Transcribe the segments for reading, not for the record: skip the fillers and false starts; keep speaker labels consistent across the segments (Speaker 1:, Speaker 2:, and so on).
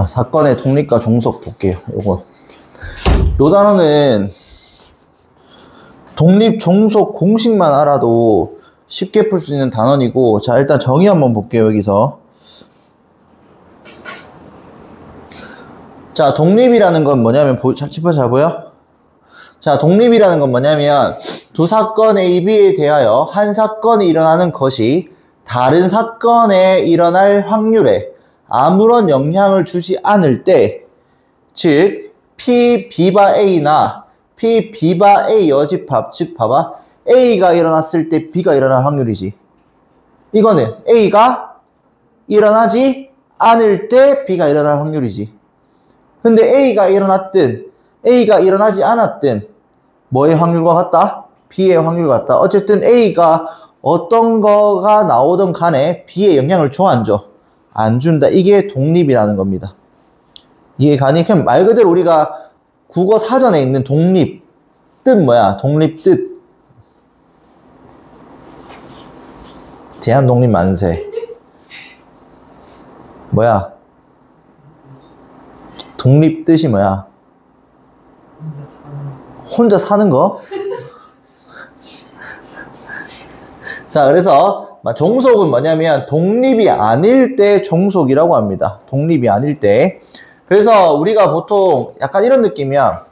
Speaker 1: 사건의 독립과 종속 볼게요. 요 단어는 독립, 종속 공식만 알아도 쉽게 풀 수 있는 단원이고, 자, 일단 정의 한번 볼게요, 여기서. 자, 독립이라는 건 뭐냐면, 짚어 잘 보여? 자, 독립이라는 건 뭐냐면, 두 사건 A, B에 대하여 한 사건이 일어나는 것이 다른 사건에 일어날 확률에 아무런 영향을 주지 않을 때, 즉, P, B바 A나 P, B바 A 여집합, 즉, 봐봐. A가 일어났을 때 B가 일어날 확률이지. 이거는 A가 일어나지 않을 때 B가 일어날 확률이지. 근데 A가 일어났든 A가 일어나지 않았든 뭐의 확률과 같다? B의 확률과 같다. 어쨌든 A가 어떤 거가 나오든 간에 B에 영향을 줘, 안 줘? 안 준다. 이게 독립이라는 겁니다. 이해 가니? 그냥 말 그대로 우리가 국어 사전에 있는 독립 뜻 뭐야? 독립 뜻. 대한독립 만세. 뭐야? 독립 뜻이 뭐야? 혼자 사는 거? 자, 그래서 종속은 뭐냐면 독립이 아닐 때 종속이라고 합니다. 독립이 아닐 때. 그래서 우리가 보통 약간 이런 느낌이야.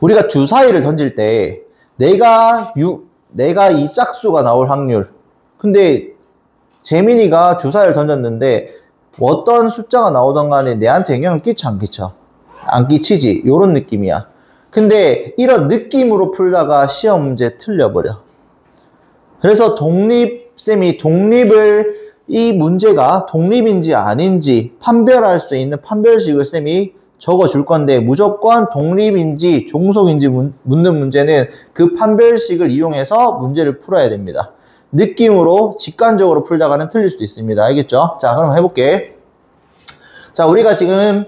Speaker 1: 우리가 주사위를 던질 때 내가 이 짝수가 나올 확률. 근데 재민이가 주사위를 던졌는데 어떤 숫자가 나오던 간에 내한테 영향을 끼쳐, 안 끼쳐? 안 끼치지. 요런 느낌이야. 근데 이런 느낌으로 풀다가 시험 문제 틀려버려. 그래서 독립쌤이 독립을, 이 문제가 독립인지 아닌지 판별할 수 있는 판별식을 쌤이 적어줄 건데, 무조건 독립인지 종속인지 묻는 문제는 그 판별식을 이용해서 문제를 풀어야 됩니다. 느낌으로 직관적으로 풀다가는 틀릴 수도 있습니다. 알겠죠? 자, 그럼 해볼게. 자, 우리가 지금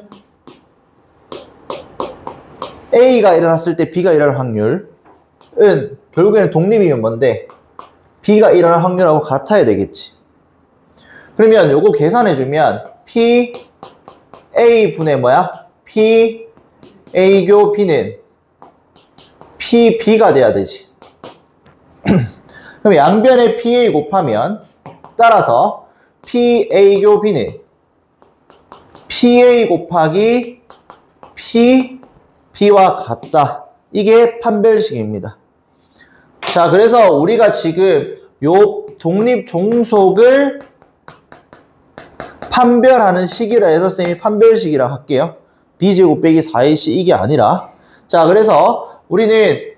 Speaker 1: A가 일어났을 때 B가 일어날 확률은 결국에는 독립이면 뭔데? B가 일어날 확률하고 같아야 되겠지. 그러면 요거 계산해주면 P A 분의 뭐야? P A교 B는 P B가 돼야 되지. 그럼 양변에 PA 곱하면 따라서 PA교 B는 PA 곱하기 B와 같다. 이게 판별식입니다. 자, 그래서 우리가 지금 요 독립 종속을 판별하는 식이라 해서 쌤이 판별식이라 할게요. B제곱 빼기 4AC 이게 아니라. 자, 그래서 우리는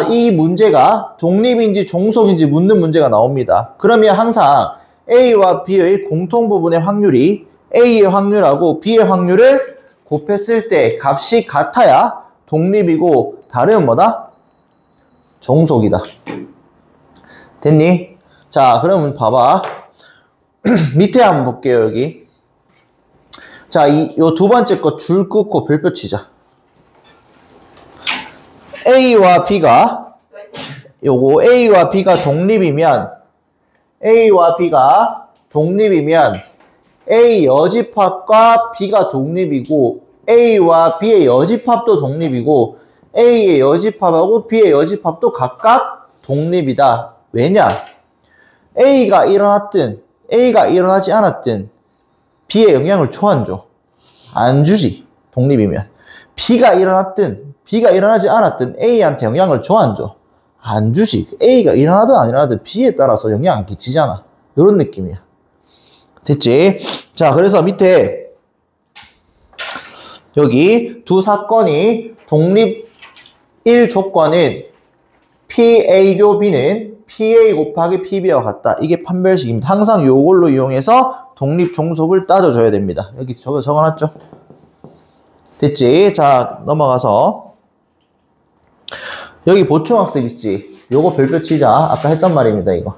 Speaker 1: 이 문제가 독립인지 종속인지 묻는 문제가 나옵니다. 그러면 항상 A와 B의 공통 부분의 확률이 A의 확률하고 B의 확률을 곱했을 때 값이 같아야 독립이고 다른 뭐다? 종속이다. 됐니? 자, 그러면 봐봐. 밑에 한번 볼게요, 여기. 자, 요 두 번째 거 줄 긋고 별표 치자. A와 B가 독립이면 A 여집합과 B가 독립이고 A와 B의 여집합도 독립이고 A의 여집합하고 B의 여집합도 각각 독립이다. 왜냐? A가 일어났든 A가 일어나지 않았든 B에 영향을 줘, 안 줘? 안 주지. 독립이면. B가 일어났든 B가 일어나지 않았든 A한테 영향을 줘, 안 줘? 안 주지. A가 일어나든 안 일어나든 B에 따라서 영향 안 끼치잖아. 이런 느낌이야. 됐지? 자, 그래서 밑에 여기 두 사건이 독립일 조건은 PA교 B는 PA 곱하기 PB와 같다. 이게 판별식입니다. 항상 요걸로 이용해서 독립 종속을 따져줘야 됩니다. 여기 적어놨죠? 됐지? 자, 넘어가서 여기 보충학습 있지? 요거 별표 치자. 아까 했단 말입니다, 이거.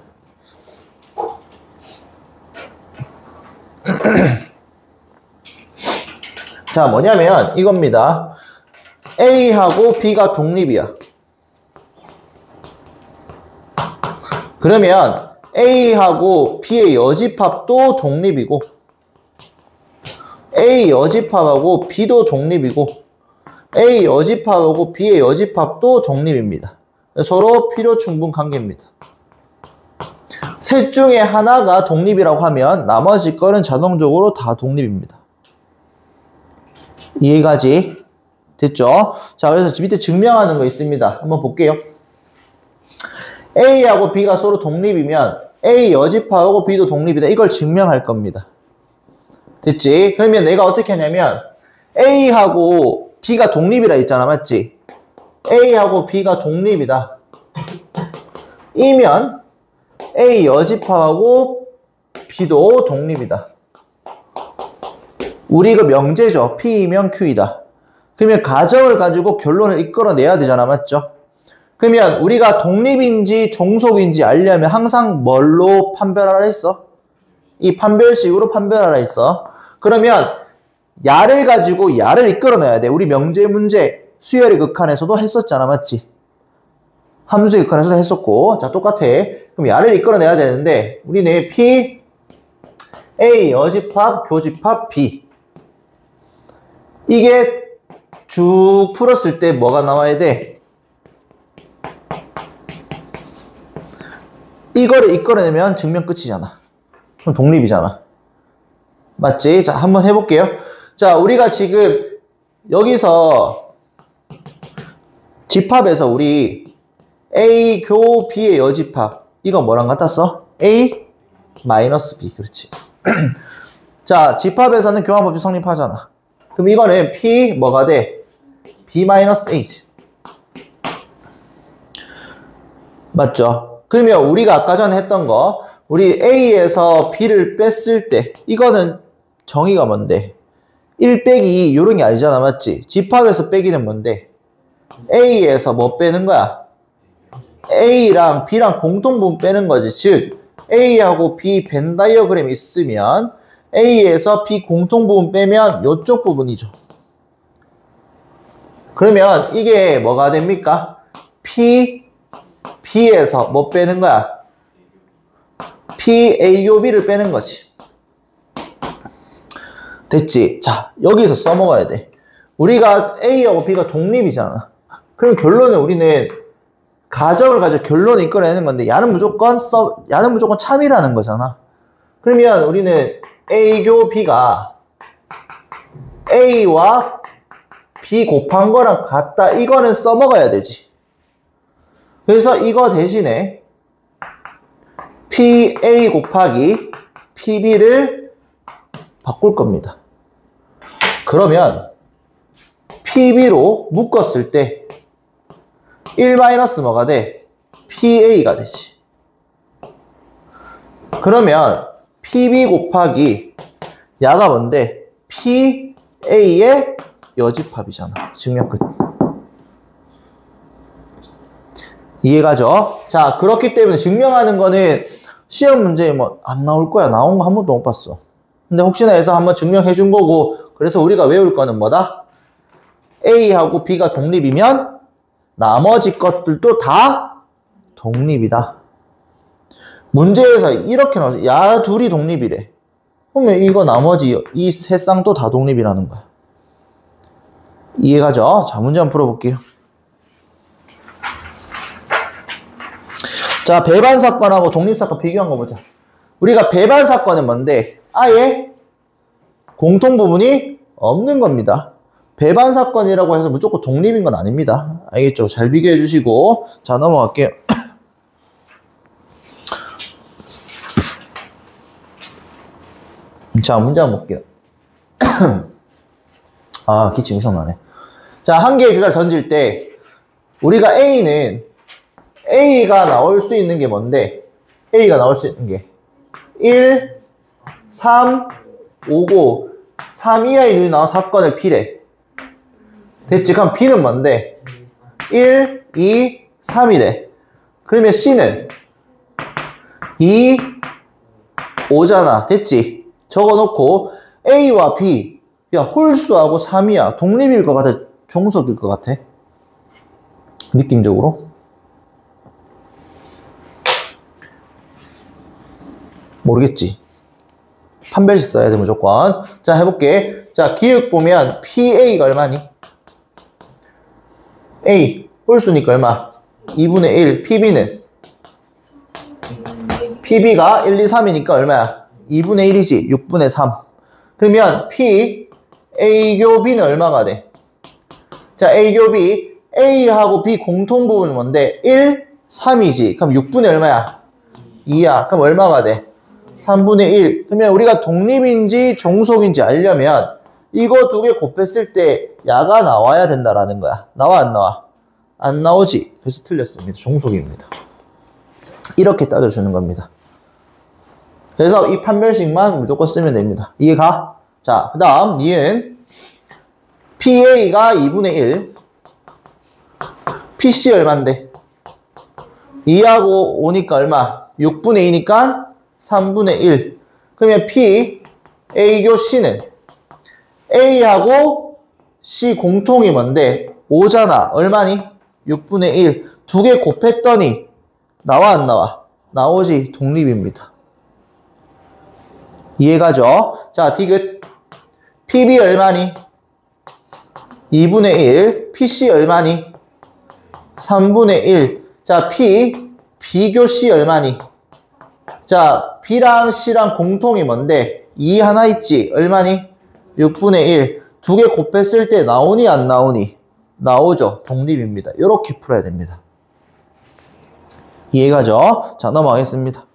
Speaker 1: 자, 뭐냐면 이겁니다. A하고 B가 독립이야. 그러면 A하고 B의 여집합도 독립이고 A 여집합하고 B도 독립이고 A 여집합하고 B의 여집합도 독립입니다. 서로 필요충분 관계입니다. 셋 중에 하나가 독립이라고 하면 나머지 거는 자동적으로 다 독립입니다. 이해가지? 됐죠? 자, 그래서 밑에 증명하는 거 있습니다. 한번 볼게요. A하고 B가 서로 독립이면 A 여집합하고 B도 독립이다. 이걸 증명할 겁니다. 됐지? 그러면 내가 어떻게 하냐면 A하고 B가 독립이라 했잖아. 맞지? A하고 B가 독립이다. 이면 A 여집합하고 B도 독립이다. 우리 이거 명제죠. P이면 Q이다. 그러면 가정을 가지고 결론을 이끌어내야 되잖아. 맞죠? 그러면 우리가 독립인지 종속인지 알려면 항상 뭘로 판별하라 했어? 이 판별식으로 판별하라 했어. 그러면 야를 가지고 야를 이끌어내야 돼. 우리 명제 문제 수열의 극한에서도 했었잖아. 맞지? 함수의 극한에서도 했었고. 자, 똑같아. 그럼 야를 이끌어내야 되는데 우리는 P, A 여집합, 교집합, B. 이게 쭉 풀었을 때 뭐가 나와야 돼? 이거를 이끌어내면 증명 끝이잖아. 그럼 독립이잖아. 맞지? 자, 한번 해볼게요. 자, 우리가 지금 여기서 집합에서 우리 A 교 B의 여집합 이거 뭐랑 같았어? A 마이너스 B. 그렇지. 자, 집합에서는 교환법칙 성립하잖아. 그럼 이거는 P 뭐가 돼? B 마이너스 A지. 맞죠? 그러면 우리가 아까 전에 했던 거 우리 A에서 B를 뺐을 때 이거는 정의가 뭔데? 1 빼기 2 이런 게 아니잖아. 맞지? 집합에서 빼기는 뭔데? A에서 뭐 빼는 거야? A랑 B랑 공통분 빼는 거지. 즉 A하고 B 벤 다이어그램이 있으면 A에서 B 공통부분 빼면 이쪽 부분이죠. 그러면 이게 뭐가 됩니까? B에서 뭐 빼는 거야? P, A, 교 B를 빼는 거지. 됐지? 자, 여기서 써먹어야 돼. 우리가 A하고 B가 독립이잖아. 그럼 결론은 우리는 가정을 가지고 결론을 이끌어내는 건데 야는 무조건 참이라는 거잖아. 그러면 우리는 A교 B가 A와 B 곱한 거랑 같다. 이거는 써먹어야 되지. 그래서 이거 대신에 PA 곱하기 PB를 바꿀 겁니다. 그러면 PB로 묶었을 때 1 마이너스 뭐가 돼? PA가 되지. 그러면 PB 곱하기 야가 뭔데? PA의 여집합이잖아. 증명 끝. 이해가죠? 자, 그렇기 때문에 증명하는 거는 시험 문제에 뭐 안 나올 거야. 나온 거 한 번도 못 봤어. 근데 혹시나 해서 한번 증명해 준 거고, 그래서 우리가 외울 거는 뭐다? A하고 B가 독립이면 나머지 것들도 다 독립이다. 문제에서 이렇게 나와서 야 둘이 독립이래. 그러면 이거 나머지 이 세 쌍도 다 독립이라는 거야. 이해가죠? 자, 문제 한번 풀어볼게요. 자, 배반 사건하고 독립 사건 비교한 거 보자. 우리가 배반 사건은 뭔데? 아예 공통 부분이 없는 겁니다. 배반 사건이라고 해서 무조건 독립인 건 아닙니다. 알겠죠? 잘 비교해 주시고. 자, 넘어갈게요. 자, 문제 한번 볼게요. 아, 기침 엄청 나네. 자, 한 개의 주자를 던질 때 우리가 A가 나올 수 있는 게 뭔데? A가 나올 수 있는 게 1, 3, 5, 9, 3 이하의 눈이 나온 사건을 P래. 됐지? 그럼 B는 뭔데? 1, 2, 3이래. 그러면 C는 2, 5잖아. 됐지? 적어놓고 A와 B 야 홀수하고 3이야. 독립일 것 같아? 종속일 것 같아? 느낌적으로? 모르겠지? 판별식 써야 돼 무조건. 자, 해볼게. 자, 기역 보면 PA가 얼마니? A 홀수니까 얼마? 2분의 1. PB는? PB가 1, 2, 3이니까 얼마야? 2분의 1이지. 6분의 3. 그러면 P A교 B는 얼마가 돼? 자, A교 B, A하고 B 공통 부분은 뭔데? 1, 3이지. 그럼 6분의 얼마야? 2야. 그럼 얼마가 돼? 3분의 1. 그러면 우리가 독립인지 종속인지 알려면 이거 두 개 곱했을 때 야가 나와야 된다라는 거야. 나와 안 나와? 안 나오지. 그래서 틀렸습니다. 종속입니다. 이렇게 따져주는 겁니다. 그래서 이 판별식만 무조건 쓰면 됩니다. 이해가? 자, 그 다음 니은 PA가 2분의 1, PC 얼만데? 2하고 5니까 얼마? 6분의 2니까 3분의 1. 그러면 P, A교 C는 A하고 C 공통이 뭔데? 5잖아. 얼마니? 6분의 1. 두 개 곱했더니 나와 안 나와? 나오지. 독립입니다. 이해가죠? 자, 디귿 PB 얼마니? 2분의 1. PC 얼마니? 3분의 1. 자, P, B교 C 얼마니? 자, B랑 C랑 공통이 뭔데? 2 하나 있지? 얼마니? 6분의 1. 두 개 곱했을 때 나오니 안 나오니? 나오죠. 독립입니다. 이렇게 풀어야 됩니다. 이해가죠? 자, 넘어가겠습니다.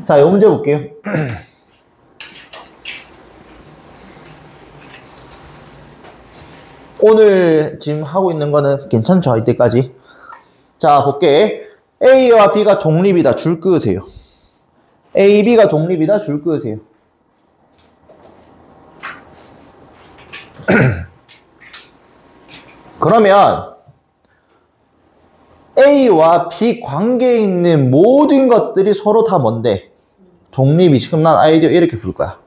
Speaker 1: 자, 이 문제 볼게요. 오늘 지금 하고 있는 거는 괜찮죠? 이때까지. 자, 볼게. A와 B가 독립이다. 줄 끄으세요. A, B가 독립이다. 줄 끄으세요. 그러면 A와 B 관계에 있는 모든 것들이 서로 다 뭔데? 독립이지. 그럼 난 아이디어 이렇게 풀 거야.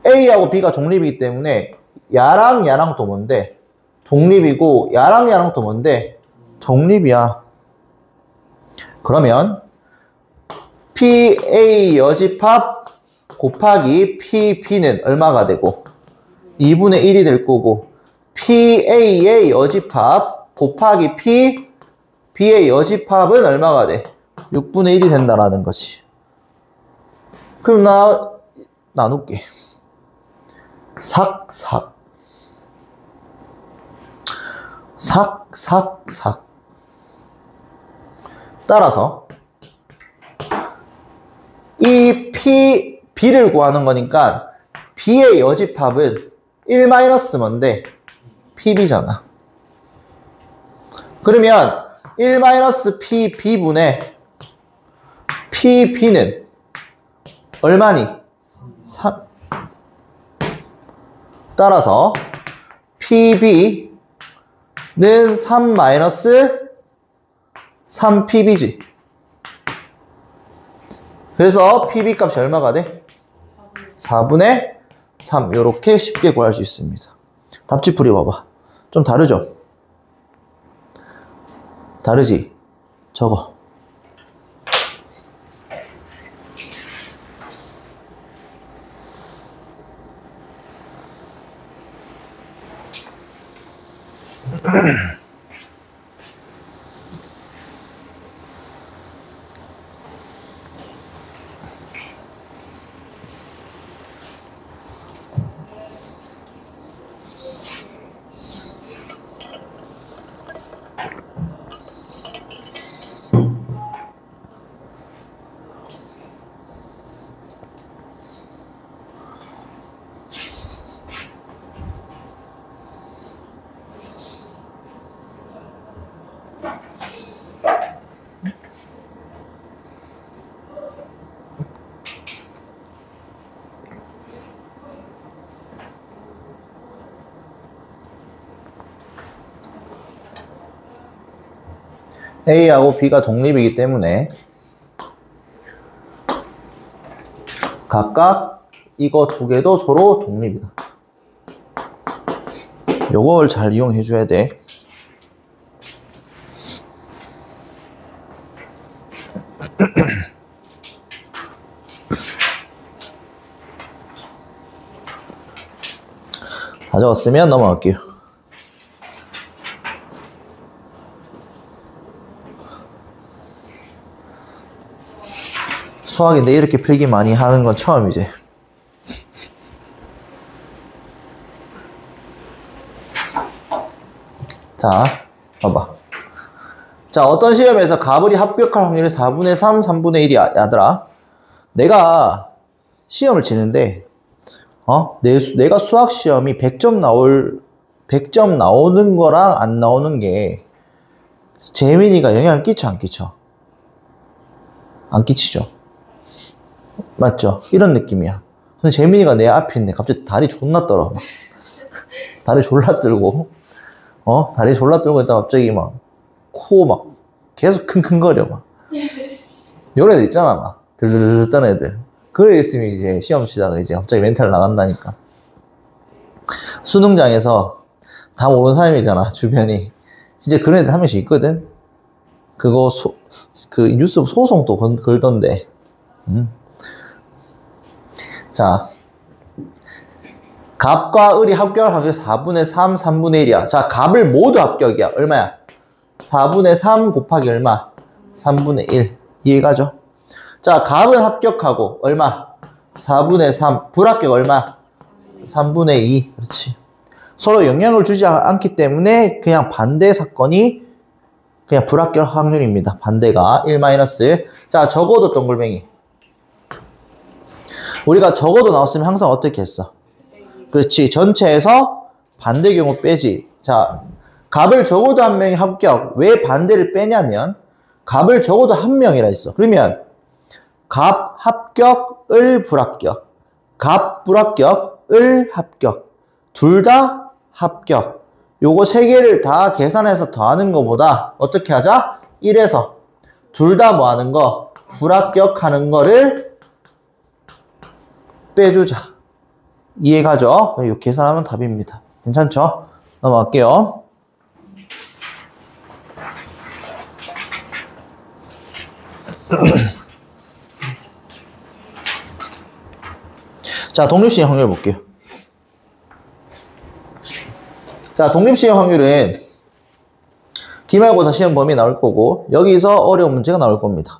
Speaker 1: A하고 B가 독립이기 때문에 야랑 야랑 또 뭔데? 독립이고 야랑 야랑 또 뭔데? 독립이야. 그러면 PA 여집합 곱하기 PB는 얼마가 되고 2분의 1이 될 거고 PA의 여집합 곱하기 B의 여집합은 얼마가 돼? 6분의 1이 된다라는 거지. 그럼 나 나눌게. 삭. 따라서 이 B를 구하는 거니까 B의 여집합은 1 마이너스 뭔데? PB잖아. 그러면 1 마이너스 PB분의 PB는 얼마니? 3. 따라서 PB는 3 마이너스 3PB지. 그래서 PB 값이 얼마가 돼? 4분의 3. 이렇게 쉽게 구할 수 있습니다. 답지풀이 봐봐. 좀 다르죠? 다르지? 저거. A하고 B가 독립이기 때문에 각각 이거 두 개도 서로 독립이다. 요걸 잘 이용해 줘야 돼. 다 적었으면 넘어갈게요. 수학인데 이렇게 필기 많이 하는 건 처음이지. 자, 봐봐. 자, 어떤 시험에서 가불이 합격할 확률이 4분의 3, 3분의 1이야, 야들아. 내가 시험을 치는데, 내가 수학 시험이 100점 나오는 거랑 안 나오는 게, 재민이가 영향을 끼쳐, 안 끼쳐? 안 끼치죠. 맞죠? 이런 느낌이야. 근데 재민이가 내 앞에 있네. 갑자기 다리 존나 떨어. 다리 졸라 떨고, 다리 졸라 떨고 있다가 갑자기 코 계속 킁킁거려, 요런 애들 있잖아, 들들들 떠는 애들. 그래 있으면 이제 시험 치다가 이제 갑자기 멘탈 나간다니까. 수능장에서 다 모르는 사람이잖아, 주변이. 진짜 그런 애들 한 명씩 있거든? 그거, 그 뉴스 소송도 걸던데. 자. 갑과 을이 합격할 확률이 4분의 3, 3분의 1이야. 자, 갑을 모두 합격이야. 얼마야? 4분의 3 곱하기 얼마? 3분의 1. 이해가죠? 자, 갑은 합격하고 얼마? 4분의 3. 불합격 얼마? 3분의 2. 그렇지. 서로 영향을 주지 않기 때문에 그냥 반대 사건이 그냥 불합격 확률입니다. 반대가 1 마이너스. 자, 적어도 동글뱅이. 우리가 적어도 나왔으면 항상 어떻게 했어? 그렇지. 전체에서 반대 경우 빼지. 자, 갑을 적어도 한 명이 합격. 왜 반대를 빼냐면 갑을 적어도 한 명이라 했어. 그러면 갑 합격, 을 불합격. 갑 불합격, 을 합격. 둘 다 합격. 요거 세 개를 다 계산해서 더하는 것보다 어떻게 하자? 1에서 둘 다 뭐 하는 거? 불합격하는 거를 빼주자. 이해가죠? 이거 계산하면 답입니다. 괜찮죠? 넘어갈게요. 자, 독립시행 확률 볼게요. 자, 독립시행 확률은 기말고사 시험 범위 나올 거고 여기서 어려운 문제가 나올 겁니다.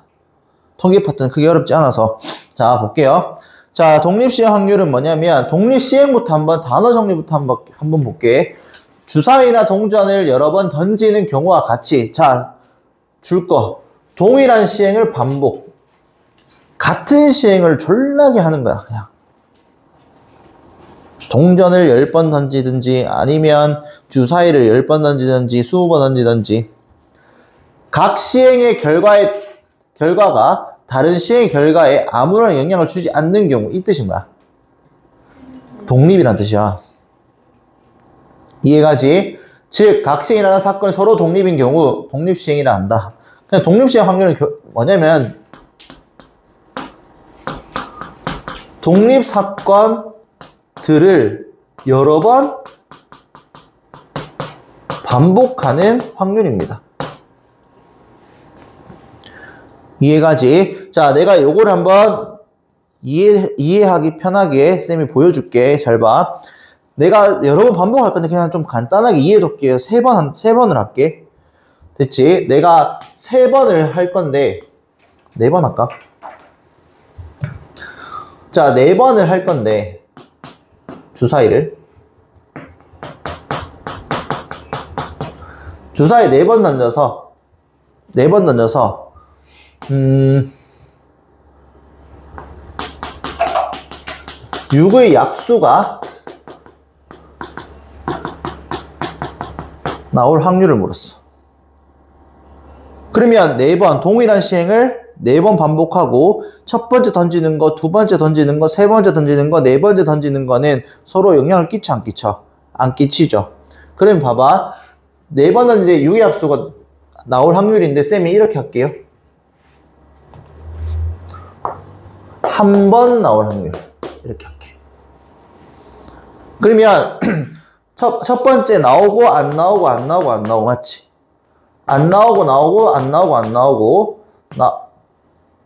Speaker 1: 통계 파트는 크게 어렵지 않아서. 자, 볼게요. 자, 독립시행 확률은 뭐냐면 독립시행부터 한번 단어 정리부터 한번 볼게. 주사위나 동전을 여러 번 던지는 경우와 같이. 자, 줄 거 동일한 시행을 반복. 같은 시행을 졸라게 하는 거야. 그냥 동전을 10번 던지든지 아니면 주사위를 10번 던지든지 20번 던지든지 각 시행의 결과가 다른 시행 결과에 아무런 영향을 주지 않는 경우, 이 뜻이 뭐야? 독립이란 뜻이야. 이해가지? 즉, 각 시행이라는 사건이 서로 독립인 경우 독립시행이라 한다. 그냥 독립시행 확률은 뭐냐면 독립사건들을 여러 번 반복하는 확률입니다. 이해가지? 자, 내가 요걸 한번 이해하기 편하게 쌤이 보여줄게. 잘 봐. 내가 여러 번 반복할 건데 그냥 좀 간단하게 이해해둘게요. 세 번을 할게. 됐지? 내가 3번을 할 건데 4번 할까? 자, 4번을 할 건데 주사위를 4번 던져서 6의 약수가 나올 확률을 물었어. 그러면 4번 동일한 시행을 4번 반복하고 첫 번째 던지는 거, 두 번째 던지는 거, 세 번째 던지는 거, 네 번째 던지는 거는 서로 영향을 끼쳐 안 끼쳐? 안 끼치죠. 그럼 봐봐. 4번 던지는데 6의 약수가 나올 확률인데 쌤이 이렇게 할게요. 한 번 나올 확률. 이렇게 할게. 그러면 첫 번째 나오고 안 나오고 안 나오고 안 나오고 맞지? 안 나오고 나오고 안 나오고 안 나오고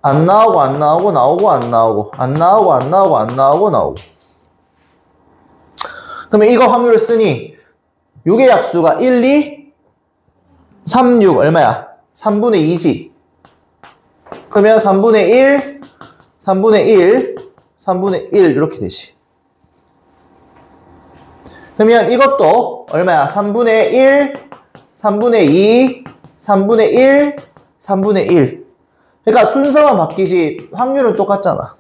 Speaker 1: 안 나오고 안 나오고 나오고 안 나오고 안 나오고 안 나오고 안 나오고 나오고. 그러면 이거 확률을 쓰니 6의 약수가 1, 2, 3, 6 얼마야? 3분의 2지. 그러면 3분의 1, 3분의 1, 3분의 1 이렇게 되지. 그러면 이것도 얼마야? 3분의 1, 3분의 2, 3분의 1, 3분의 1. 그러니까 순서만 바뀌지 확률은 똑같잖아.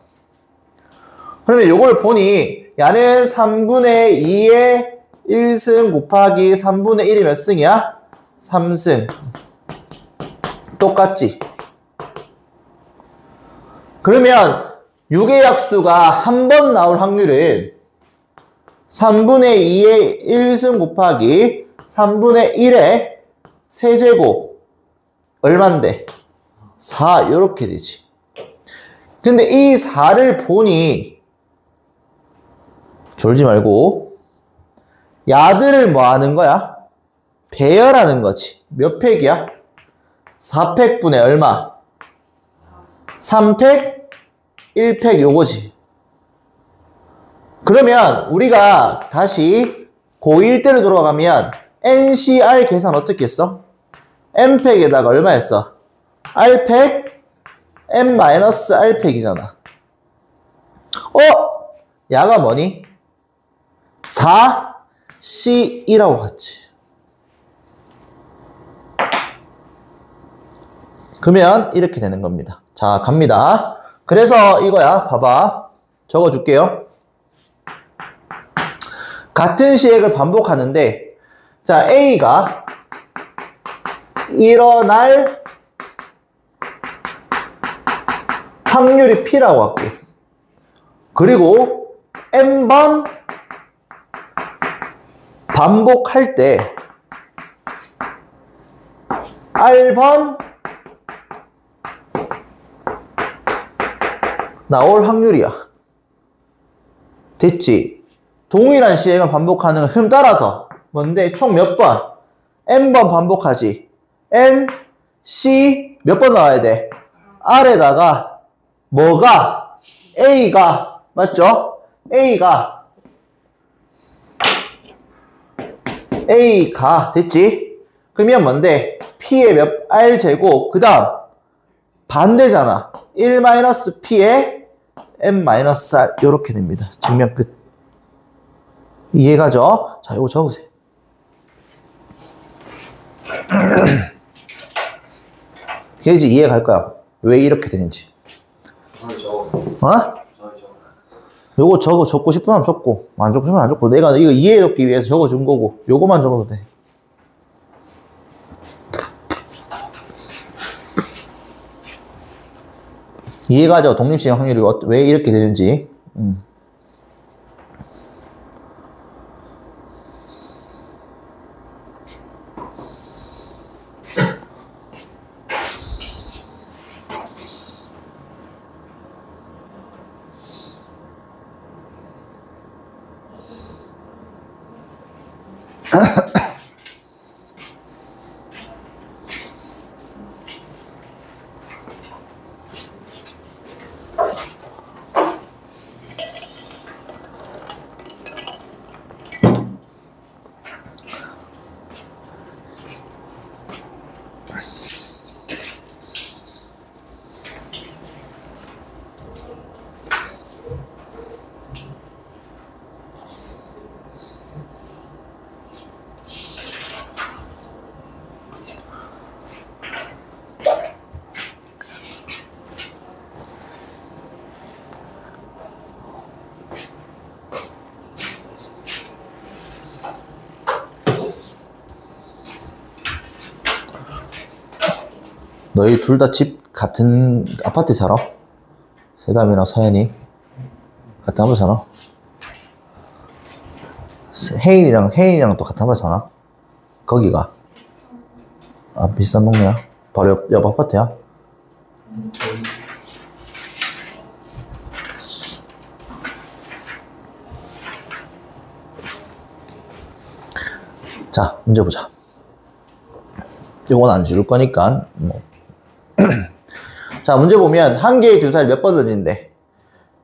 Speaker 1: 그러면 요걸 보니 야는 3분의 2의 1승 곱하기 3분의 1이 몇 승이야? 3승. 똑같지? 그러면 6의 약수가 한 번 나올 확률은 3분의 2의 1승 곱하기 3분의 1의 세제곱 얼만데? 4 이렇게 되지. 근데 이 4를 보니 졸지 말고 야들을 뭐 하는 거야? 배열하는 거지. 몇 팩이야? 4팩분의 얼마? 3팩, 1팩 요거지. 그러면 우리가 다시 고1 때로 돌아가면 NCR 계산 어떻게 했어? M팩에다가 얼마 했어? R팩, M-R팩이잖아. 야가 뭐니? 4C2라고 갔지. 그러면 이렇게 되는 겁니다. 자, 갑니다. 그래서 이거야. 봐봐. 적어줄게요. 같은 시액을 반복하는데, 자, A가 일어날 확률이 P라고 할게. 그리고 N번 반복할 때 R번 나올 확률이야. 됐지? 동일한 시행을 반복하는 흐름 따라서 뭔데? 총 몇 번? N번 반복하지. N, C 몇 번 나와야 돼? R에다가 뭐가? A가 맞죠? A가 됐지? 그러면 뭔데? P의 몇 R 제곱 그 다음 반대잖아. 1-P의 M-R 이렇게 됩니다. 증명 끝. 이해가죠? 자, 이거 적으세요. 그래야지 이해갈 거야. 왜 이렇게 되는지. 요거 적고 싶으면 적고, 안 적고 싶으면 안 적고, 내가 이거 이해해줬기 위해서 적어준 거고, 요거만 적어도 돼. 이해가죠? 독립시행 확률이 왜 이렇게 되는지. 너희 둘 다 집 같은 아파트 살아? 세담이랑 서연이 같은 아파트 살아? 혜인이랑 또 같은 아파트 사나? 거기가? 아, 비싼 동네야? 바로 옆 아파트야? 자, 문제 보자. 이건 안 줄 거니까 뭐. 자, 문제 보면 한 개의 주사를 몇 번 던진대?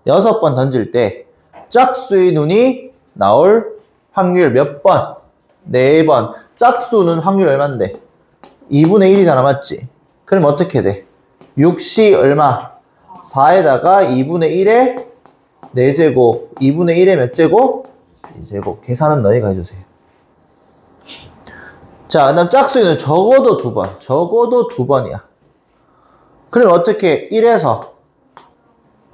Speaker 1: 6번 던질 때 짝수의 눈이 나올 확률 몇 번? 4번. 짝수는 확률 얼만데? 2분의 1이잖아, 맞지? 그럼 어떻게 돼? 6시 얼마? 4에다가 2분의 1에 4제곱, 2분의 1에 몇 제곱? 2제곱. 계산은 너희가 해주세요. 자, 그 다음 짝수는 적어도 2번. 적어도 2번이야. 그럼 어떻게 1에서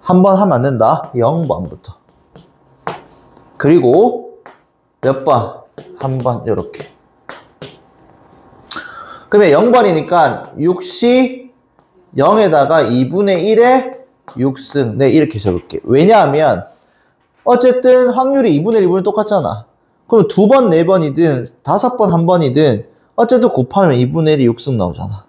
Speaker 1: 한 번 하면 안 된다? 0번부터. 그리고 몇 번? 한 번, 요렇게. 그러면 0번이니까 6시 0에다가 2분의 1에 6승. 네, 이렇게 적을게. 왜냐하면 어쨌든 확률이 2분의 1분이 똑같잖아. 그럼 2번, 4번이든 5번, 1번이든 어쨌든 곱하면 2분의 1이 6승 나오잖아.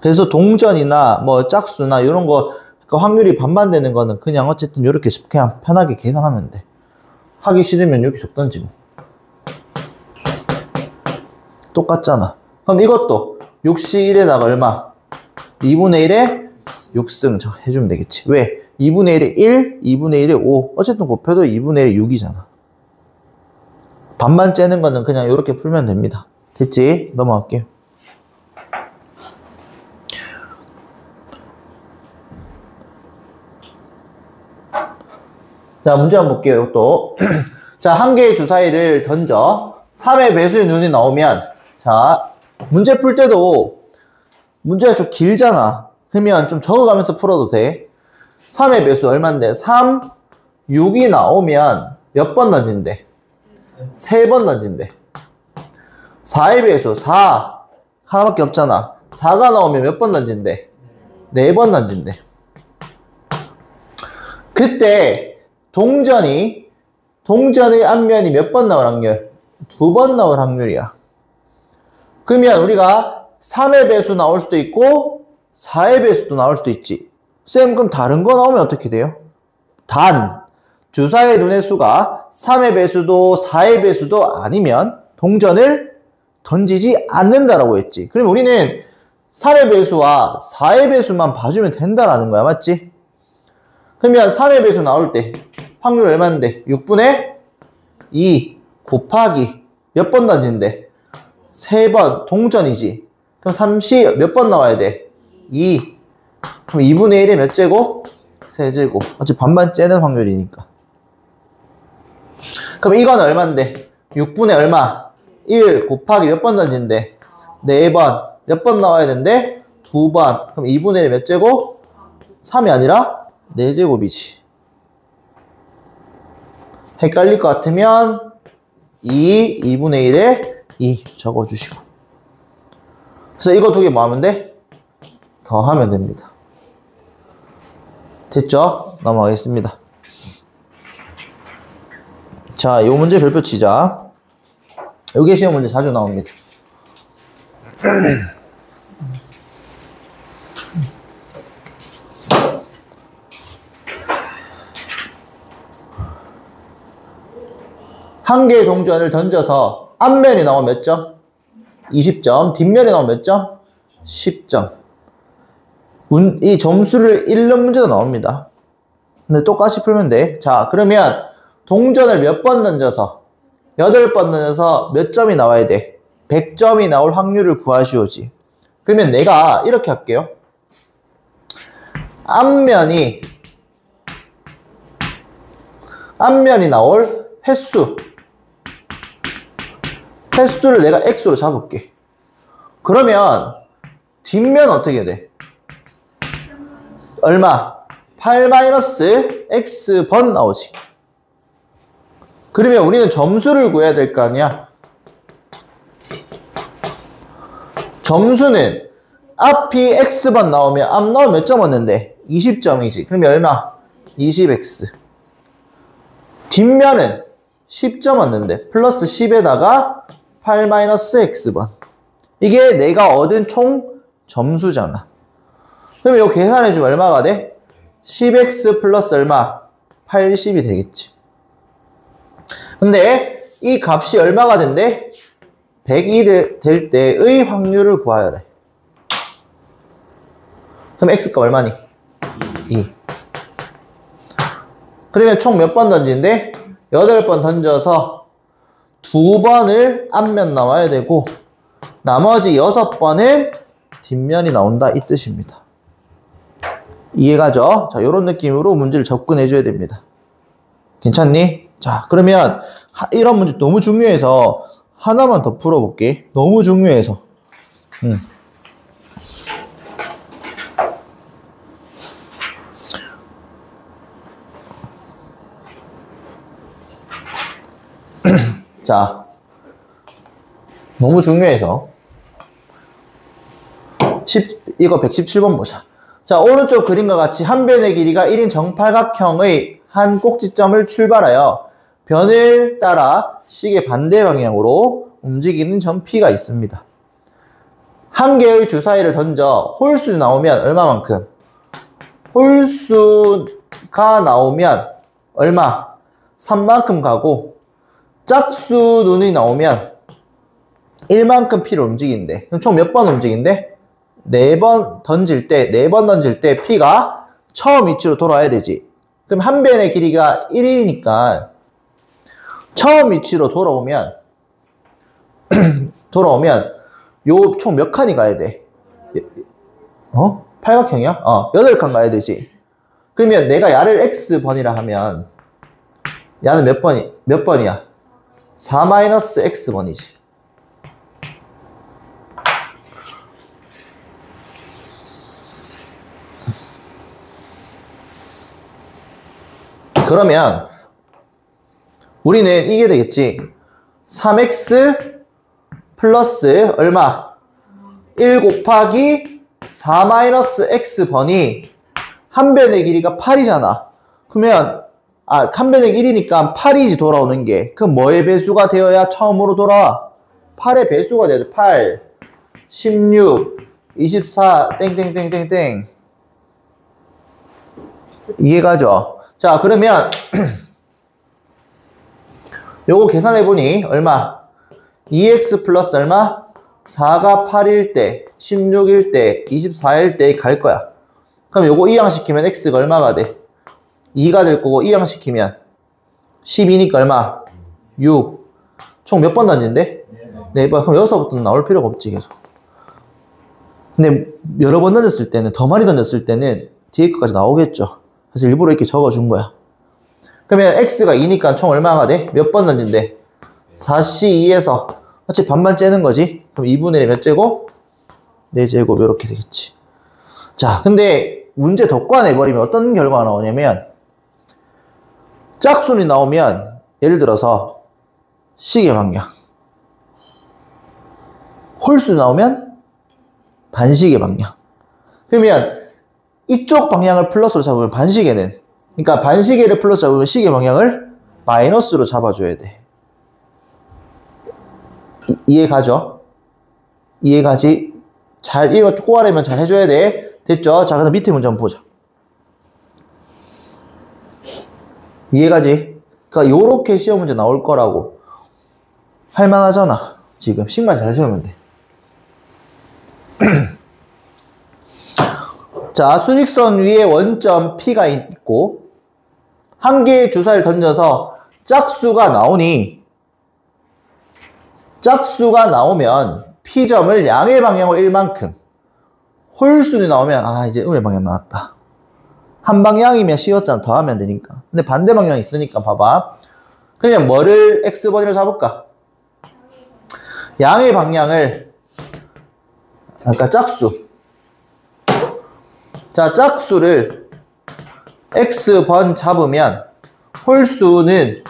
Speaker 1: 그래서 동전이나 뭐 짝수나 이런 거 그 확률이 반반 되는 거는 그냥 어쨌든 이렇게 그냥 편하게 계산하면 돼. 하기 싫으면 이렇게 적던지 뭐. 똑같잖아. 그럼 이것도 6시 1에다가 얼마? 2분의 1에 6승 해주면 되겠지. 왜? 2분의 1에 1, 2분의 1에 5. 어쨌든 곱해도 2분의 1에 6이잖아. 반반 째는 거는 그냥 이렇게 풀면 됩니다. 됐지? 넘어갈게요. 자, 문제 한번 볼게요, 또. 자, 한 개의 주사위를 던져 3의 배수의 눈이 나오면, 자, 문제 풀 때도 문제가 좀 길잖아. 그러면 좀 적어가면서 풀어도 돼. 3의 배수 얼만데? 3, 6이 나오면 몇 번 던진대? 3번 던진대. 4의 배수, 4. 하나밖에 없잖아. 4가 나오면 몇 번 던진대? 4번 던진대. 그때 동전의 앞면이 몇 번 나올 확률? 2번 나올 확률이야. 그러면 우리가 3의 배수 나올 수도 있고 4의 배수도 나올 수도 있지. 쌤, 그럼 다른 거 나오면 어떻게 돼요? 단, 주사의 눈의 수가 3의 배수도 4의 배수도 아니면 동전을 던지지 않는다라고 했지. 그럼 우리는 3의 배수와 4의 배수만 봐주면 된다라는 거야. 맞지? 그러면 3의 배수 나올 때 확률 얼마인데? 6분의 2 곱하기 몇 번 던진대? 3번. 동전이지. 그럼 3시 몇 번 나와야 돼? 2. 그럼 2분의 1에 몇 제곱? 3제곱. 어차피 반반 째는 확률이니까. 그럼 이건 얼마인데? 6분의 얼마? 1 곱하기 몇 번 던진대? 4번. 몇 번 나와야 된대? 2번. 그럼 2분의 1에 몇 제곱? 3이 아니라 4제곱이지. 헷갈릴 것 같으면 2분의 1에 2 적어주시고. 그래서 이거 두 개 뭐 하면 돼? 더하면 됩니다. 됐죠? 넘어가겠습니다. 자, 이 문제 별표 치자. 여기 시험 문제 자주 나옵니다. 한 개의 동전을 던져서 앞면이 나오면 몇 점? 20점. 뒷면이 나오면 몇 점? 10점. 이 점수를 잃는 문제도 나옵니다. 근데 똑같이 풀면 돼. 자, 그러면 동전을 몇 번 던져서 8번 던져서 몇 점이 나와야 돼? 100점이 나올 확률을 구하시오지. 그러면 내가 이렇게 할게요. 앞면이 나올 횟수를 내가 x로 잡을게. 그러면 뒷면 어떻게 돼? 얼마? 8-x번 나오지. 그러면 우리는 점수를 구해야 될 거 아니야? 점수는 앞이 x번 나오면 앞 나오면 몇 점 얻는데? 20점이지. 그러면 얼마? 20x. 뒷면은 10점 얻는데 플러스 10에다가 8-x번. 이게 내가 얻은 총 점수잖아. 그러면 이거 계산해주면 얼마가 돼? 10x 플러스 얼마? 80이 되겠지. 근데 이 값이 얼마가 된대? 100이 될 때의 확률을 구하여라. 그럼 x값 얼마니? 2. 그러면 총 몇 번 던진대? 8번 던져서 2번을 앞면 나와야 되고 나머지 6번은 뒷면이 나온다 이 뜻입니다. 이해가죠? 자, 요런 느낌으로 문제를 접근해 줘야 됩니다. 괜찮니? 자, 그러면 이런 문제 너무 중요해서 하나만 더 풀어볼게. 너무 중요해서. 자, 너무 중요해서 이거 117번 보자. 자, 오른쪽 그림과 같이 한 변의 길이가 1인 정팔각형의 한 꼭지점을 출발하여 변을 따라 시계 반대 방향으로 움직이는 점 P가 있습니다. 한 개의 주사위를 던져 홀수 나오면 얼마만큼? 홀수가 나오면 얼마? 3만큼 가고 짝수 눈이 나오면 1만큼 P를 움직이는데 그럼 총 몇 번 움직인대? 4번 던질 때 P가 처음 위치로 돌아와야 되지. 그럼 한 변의 길이가 1이니까 처음 위치로 돌아오면 요 총 몇 칸이 가야 돼? 팔각형이야? 8칸 가야 되지. 그러면 내가 야를 X번이라 하면 야는 몇 번이야? 4-X번이지. 그러면 우리는 이게 되겠지. 3x 플러스 얼마? 1 곱하기 4-x번이 한 변의 길이가 8이잖아. 그러면 한 변의 1이니까 8이지 돌아오는 게. 그럼 뭐의 배수가 되어야 처음으로 돌아와? 8의 배수가 돼야 돼. 8, 16, 24, 땡땡땡땡땡. 이해가죠? 자, 그러면 요거 계산해보니 얼마? 2x 플러스 얼마? 4가 8일 때, 16일 때, 24일 때 갈 거야. 그럼 요거 이항시키면 x가 얼마가 돼? 2가 될 거고 이항시키면 12니까 얼마? 6. 총 몇 번 던진대? 4번. 그럼 여기서부터는 나올 필요가 없지 계속. 근데 여러 번 던졌을 때는, 더 많이 던졌을 때는 뒤에 것까지 나오겠죠. 그래서 일부러 이렇게 적어준 거야. 그러면 x가 2니까 총 얼마가 돼? 몇 번 던진대? 4c2에서 어차피 반만 째는 거지. 그럼 2분의 1 몇 제곱? 4제곱 이렇게 되겠지. 자, 근데 문제 덕관해버리면 어떤 결과가 나오냐면 짝수이 나오면 예를 들어서 시계 방향, 홀수 나오면 반시계 방향. 그러면 이쪽 방향을 플러스로 잡으면 반시계는, 그러니까 반시계를 플러스 잡으면 시계 방향을 마이너스로 잡아줘야 돼. 이해가죠? 이해가지? 잘, 이거 꼬아내면 잘 해줘야 돼. 됐죠? 자, 그럼 밑에 문제 한번 보자. 이해가지? 그러니까 요렇게 시험 문제 나올 거라고 할만하잖아. 지금 식만 잘 세우면 돼. 자, 수직선 위에 원점 P가 있고 한 개의 주사를 던져서 짝수가 나오면 P점을 양의 방향으로 1만큼, 홀수는 나오면 이제 음의 방향 나왔다. 한 방향이면 쉬웠잖아. 더하면 되니까. 근데 반대 방향이 있으니까 봐봐. 그냥 뭐를 X번이라고 잡을까? 양의 방향을, 그러니까 짝수. 자, 짝수를 X번 잡으면 홀수는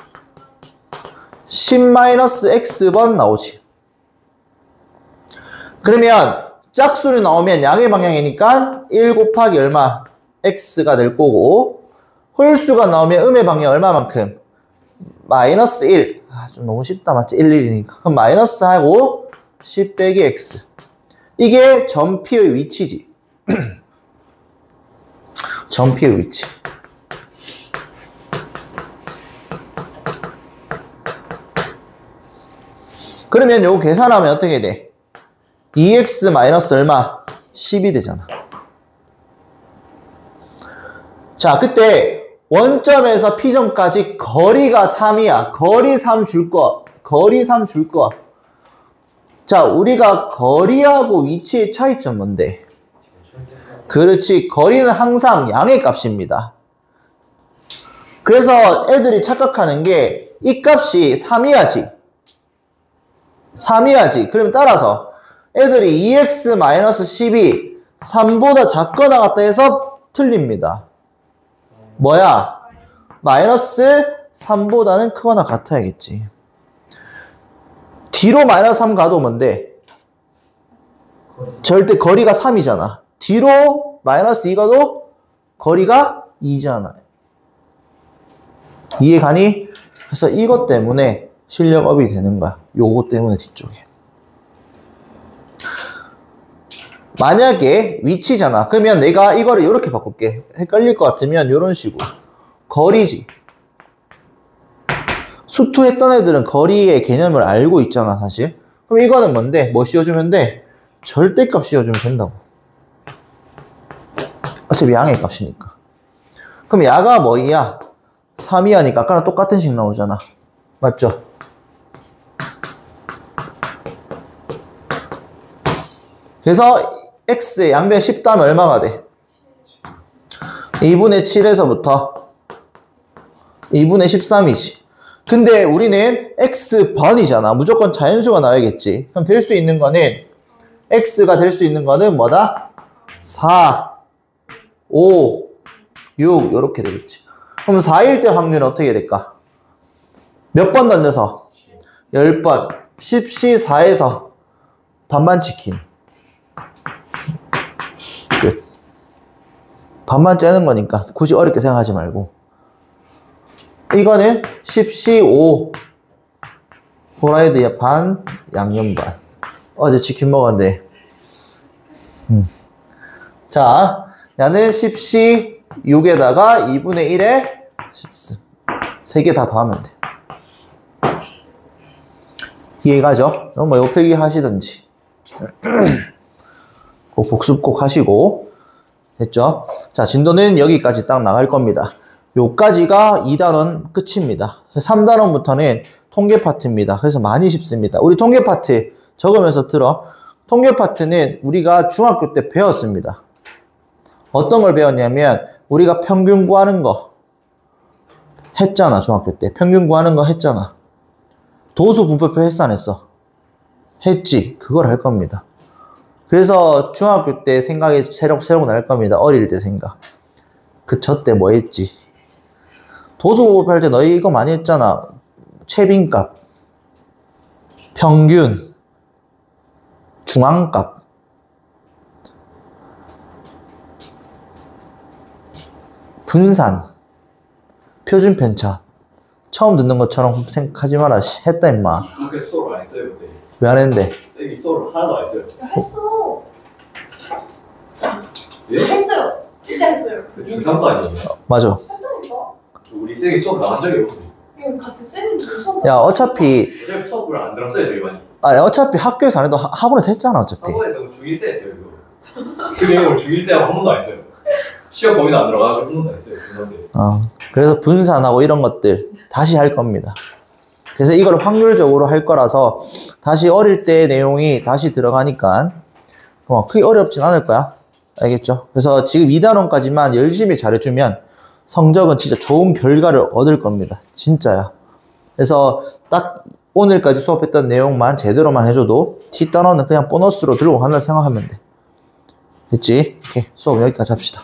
Speaker 1: 10-X번 나오지. 그러면 짝수를 나오면 양의 방향이니까 1 곱하기 얼마? X가 될 거고, 홀수가 나오면 음의 방향 얼마만큼? 마이너스 1. 좀 너무 쉽다. 맞지? 1, 1이니까. 그럼 마이너스 하고 10 빼기 X. 이게 점 P의 위치지. 점 P의 위치. 그러면 요거 계산하면 어떻게 돼? 2x 마이너스 얼마? 10이 되잖아. 자, 그때 원점에서 P점까지 거리가 3이야. 거리 3 줄 거 거리 3 줄 거야. 자, 우리가 거리하고 위치의 차이점 뭔데? 그렇지. 거리는 항상 양의 값입니다. 그래서 애들이 착각하는 게 이 값이 3이야지. 3이야지. 그럼 따라서 애들이 2x-10이 3보다 작거나 같다 해서 틀립니다. 뭐야? 마이너스 3보다는 크거나 같아야겠지. 뒤로 마이너스 3 가도 뭔데? 절대 거리가 3이잖아. 뒤로 마이너스 2 가도 거리가 2잖아. 이해가니? 그래서 이것 때문에 실력업이 되는 거야. 요거 때문에 뒤쪽에. 만약에 위치잖아. 그러면 내가 이거를 이렇게 바꿀게. 헷갈릴 것 같으면 이런 식으로. 거리지. 수투했던 애들은 거리의 개념을 알고 있잖아, 사실. 그럼 이거는 뭔데? 뭐 씌워주면 돼? 절대값 씌워주면 된다고. 어차피 양의 값이니까. 그럼 야가 뭐이야? 3이하니까 아까랑 똑같은 식 나오잖아. 맞죠? 그래서 x의 양변 10 더하면 얼마가 돼? 2분의 7에서부터 2분의 13이지. 근데 우리는 x번이잖아. 무조건 자연수가 나와야겠지. 그럼 될 수 있는 거는 x가 될 수 있는 거는 뭐다? 4, 5, 6 이렇게 되겠지. 그럼 4일 때 확률은 어떻게 될까? 몇 번 던져서? 10번. 10시 4에서 반반 치킨. 끝. 반반 째는 거니까 굳이 어렵게 생각하지 말고. 이거는 10시 5 후라이드의 반, 양념 반. 어제 치킨 먹었는데. 자, 야는 10시 6에다가 2분의 1에 10승. 3개 다 더하면 돼. 이해가죠? 뭐 요필기 하시든지. 꼭 복습 꼭 하시고. 됐죠? 자, 진도는 여기까지 딱 나갈 겁니다. 요까지가 2단원 끝입니다. 3단원부터는 통계 파트입니다. 그래서 많이 쉽습니다. 우리 통계 파트 적으면서 들어. 통계 파트는 우리가 중학교 때 배웠습니다. 어떤 걸 배웠냐면 우리가 평균 구하는 거 했잖아. 중학교 때 평균 구하는 거 했잖아. 도수 분포표 했어 안 했어? 했지. 그걸 할 겁니다. 그래서 중학교 때 생각이 새록 날 겁니다. 어릴 때 생각. 저 때 뭐 했지? 도수 분포표 할 때 너희 이거 많이 했잖아. 최빈값, 평균, 중앙값, 분산, 표준 편차. 처음 듣는 것처럼 생각하지 마라. 했다 임마.
Speaker 2: 학교에서 수업을 안 했어요 그때.
Speaker 1: 왜 안 했는데?
Speaker 2: 쌤이 수업을 하나도 안 했어요.
Speaker 3: 했어.
Speaker 2: 예?
Speaker 3: 했어요. 진짜 했어요.
Speaker 2: 그 중3거 아니었나요?
Speaker 1: 맞아.
Speaker 3: 했다니까.
Speaker 2: 우리 쌤이 수업 나간 적이 없거든요.
Speaker 3: 이거 같은 쌤인데 수업.
Speaker 1: 야, 어차피
Speaker 2: 어차피 수업을 안 들었어요 저희 반이.
Speaker 1: 아니, 어차피 학교에서 안 해도 학원에서 했잖아. 어차피.
Speaker 2: 학원에서 중1 때 했어요 이거. 그 내용을 중1 때 하고 한 번도 안 했어요. 시험 범위도 안 들어가가지고 한 번도 안 했어요.
Speaker 1: 그래서 분산하고 이런 것들 다시 할 겁니다. 그래서 이걸 확률적으로 할 거라서 다시 어릴 때 내용이 다시 들어가니까 크게 어렵진 않을 거야. 알겠죠? 그래서 지금 2단원까지만 열심히 잘해주면 성적은 진짜 좋은 결과를 얻을 겁니다. 진짜야. 그래서 딱 오늘까지 수업했던 내용만 제대로만 해줘도 T단원은 그냥 보너스로 들고 간다 생각하면 돼. 됐지? 오케이. 수업 여기까지 합시다.